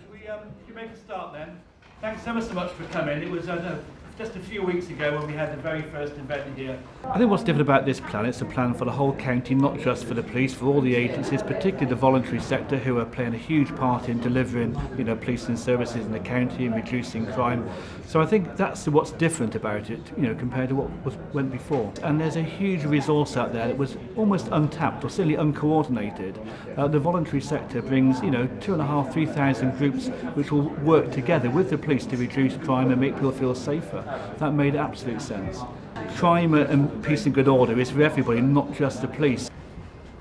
Should we make a start then? Thanks ever so much for coming. It was just a few weeks ago when we had the very first event here. I think what's different about this plan, it's a plan for the whole county, not just for the police, for all the agencies, particularly the voluntary sector, who are playing a huge part in delivering, policing services in the county and reducing crime. So I think that's what's different about it, compared to what went before. And there's a huge resource out there that was almost untapped or certainly uncoordinated. The voluntary sector brings, 2,500, 3,000 groups which will work together with the police to reduce crime and make people feel safer. That made absolute sense. Crime and peace and good order is for everybody, not just the police.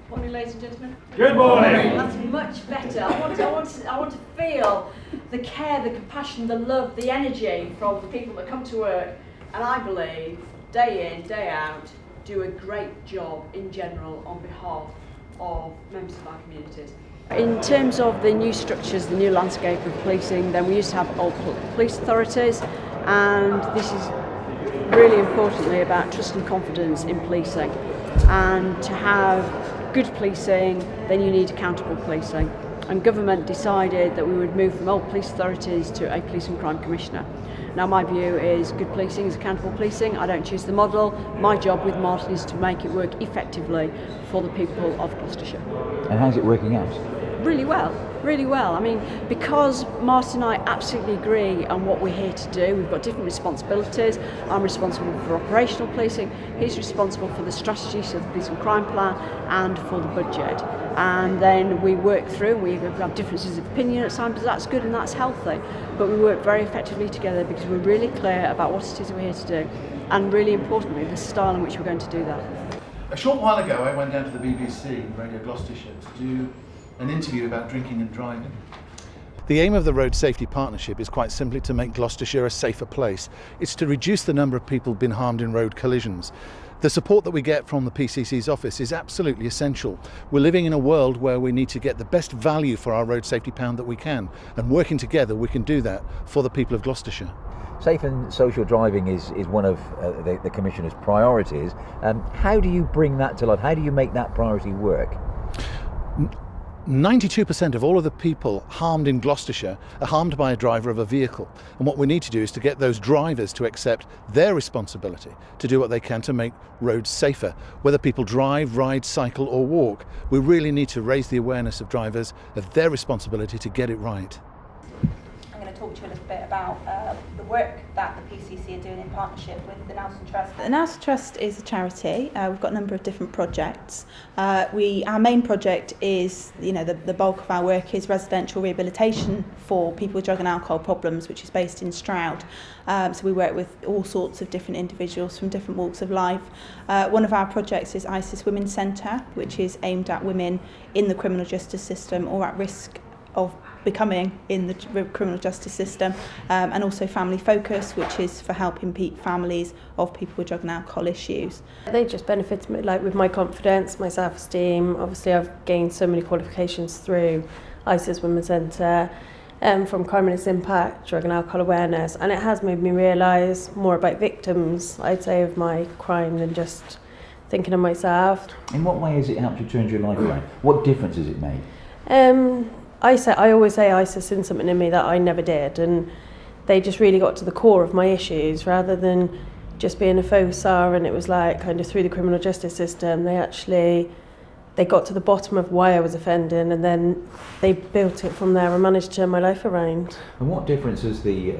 Morning, ladies and gentlemen. Good morning. That's much better. I want to feel the care, the compassion, the love, the energy from the people that come to work, and I believe day in, day out, do a great job in general on behalf of members of our communities. In terms of the new structures, the new landscape of policing, then we used to have old police authorities, and this is really importantly about trust and confidence in policing. And to have good policing, then you need accountable policing. And government decided that we would move from old police authorities to a police and crime commissioner. Now my view is good policing is accountable policing. I don't choose the model. My job with Martin is to make it work effectively for the people of Gloucestershire. And how's it working out? Really well, really well. I mean, because Martin and I absolutely agree on what we're here to do. We've got different responsibilities. I'm responsible for operational policing. He's responsible for the strategy, so the police and crime plan, and for the budget. And then we work through, we have differences of opinion at times, but that's good and that's healthy. But we work very effectively together because we're really clear about what it is we're here to do. And really importantly, the style in which we're going to do that. A short while ago, I went down to the BBC, Radio Gloucestershire, to do an interview about drinking and driving. The aim of the Road Safety Partnership is quite simply to make Gloucestershire a safer place. It's to reduce the number of people being harmed in road collisions. The support that we get from the PCC's office is absolutely essential. We're living in a world where we need to get the best value for our road safety pound that we can, and working together we can do that for the people of Gloucestershire. Safe and social driving is one of the Commissioner's priorities. How do you bring that to life? How do you make that priority work? 92% of all of the people harmed in Gloucestershire are harmed by a driver of a vehicle, and what we need to do is to get those drivers to accept their responsibility to do what they can to make roads safer. Whether people drive, ride, cycle or walk, we really need to raise the awareness of drivers of their responsibility to get it right. I'm going to talk to you a little bit about the work that the PCC are doing in partnership with the Nelson Trust. The Nelson Trust is a charity. We've got a number of different projects. Our main project is, the bulk of our work is residential rehabilitation for people with drug and alcohol problems, which is based in Stroud. So we work with all sorts of different individuals from different walks of life. One of our projects is ISIS Women's Centre, which is aimed at women in the criminal justice system or at risk of becoming in the criminal justice system, and also Family Focus, which is for helping families of people with drug and alcohol issues. They just benefit me, like with my confidence, my self-esteem. Obviously I've gained so many qualifications through ISIS Women's Centre, from crime and its impact, drug and alcohol awareness, and it has made me realise more about victims, I'd say, of my crime than just thinking of myself. In what way has it helped you turn your life around? What difference has it made? I always say ISIS seen something in me that I never did, and they just really got to the core of my issues rather than just being a FOSA, and it was like kind of through the criminal justice system. They got to the bottom of why I was offending, and then they built it from there and managed to turn my life around. And what difference has the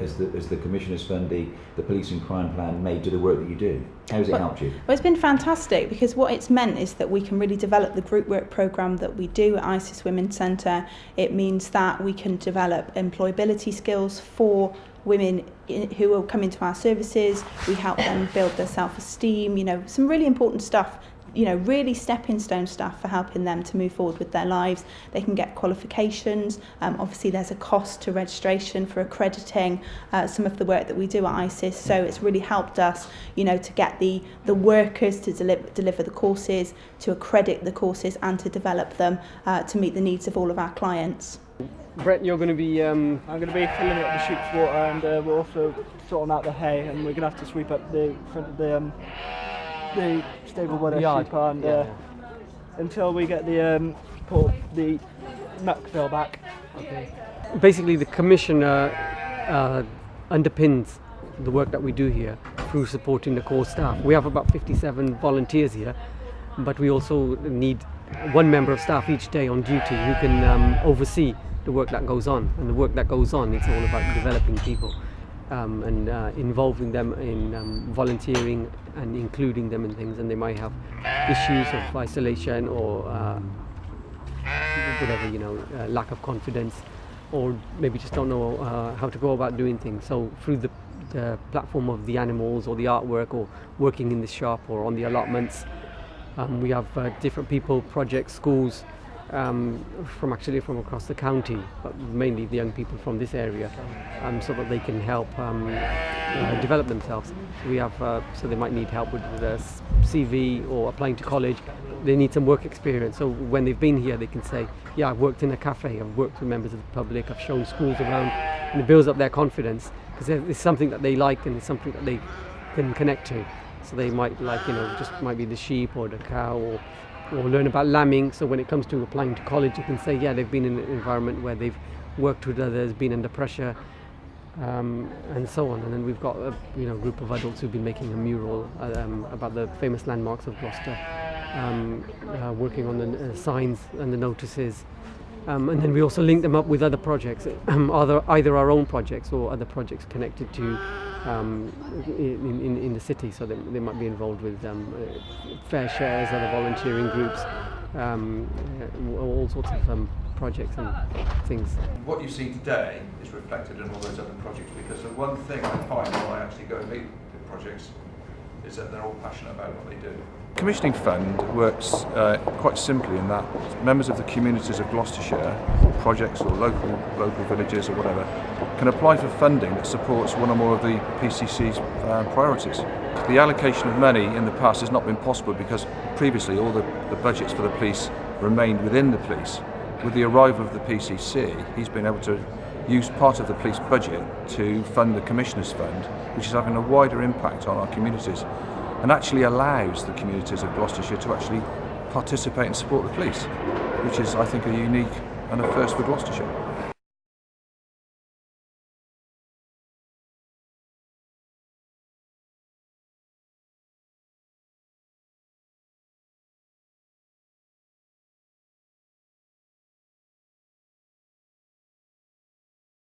Commissioner's Fund, the Police and Crime Plan made to the work that you do? How has it helped you? Well, it's been fantastic, because what it's meant is that we can really develop the group work programme that we do at ISIS Women's Centre. It means that we can develop employability skills for women who will come into our services. We help them build their self-esteem, some really important stuff, really stepping stone stuff for helping them to move forward with their lives. They can get qualifications. Obviously there's a cost to registration for accrediting some of the work that we do at ISIS, so it's really helped us to get the workers to deliver the courses, to accredit the courses and to develop them to meet the needs of all of our clients. Brett, you're going to be, I'm going to be filling up the chutes water, and we're also sorting out the hay, and we're going to have to sweep up the front of the stable water sheep, and until we get the muck fill back. Okay. basically the commissioner underpins the work that we do here through supporting the core staff. We have about 57 volunteers here, but we also need one member of staff each day on duty who can oversee the work that goes on. And the work that goes on, it's all about developing people and involving them in volunteering and including them in things. And they might have issues of isolation or whatever, you know, lack of confidence, or maybe just don't know how to go about doing things. So through the platform of the animals or the artwork or working in the shop or on the allotments, we have different people, projects, schools from across the county, but mainly the young people from this area, so that they can help develop themselves. We have, so they might need help with the CV or applying to college. They need some work experience. So when they've been here, they can say, yeah, I've worked in a cafe, I've worked with members of the public, I've shown schools around, and it builds up their confidence because it's something that they like and it's something that they can connect to. So they might like, you know, just might be the sheep or the cow or learn about lambing. So when it comes to applying to college, you can say, yeah, they've been in an environment where they've worked with others, been under pressure, and so on. And then we've got a group of adults who've been making a mural about the famous landmarks of Gloucester, working on the signs and the notices. And then we also link them up with other projects, either our own projects or other projects connected to in the city. So they might be involved with fair shares, other volunteering groups, all sorts of projects and things. What you see today is reflected in all those other projects, because the one thing I find when I actually go and meet the projects is that they're all passionate about what they do. The Commissioning Fund works quite simply in that members of the communities of Gloucestershire, or projects or local villages or whatever, can apply for funding that supports one or more of the PCC's priorities. The allocation of money in the past has not been possible because previously all the budgets for the police remained within the police. With the arrival of the PCC, he's been able to use part of the police budget to fund the Commissioner's Fund, which is having a wider impact on our communities, and actually allows the communities of Gloucestershire to actually participate and support the police, which is, I think, a unique and a first for Gloucestershire.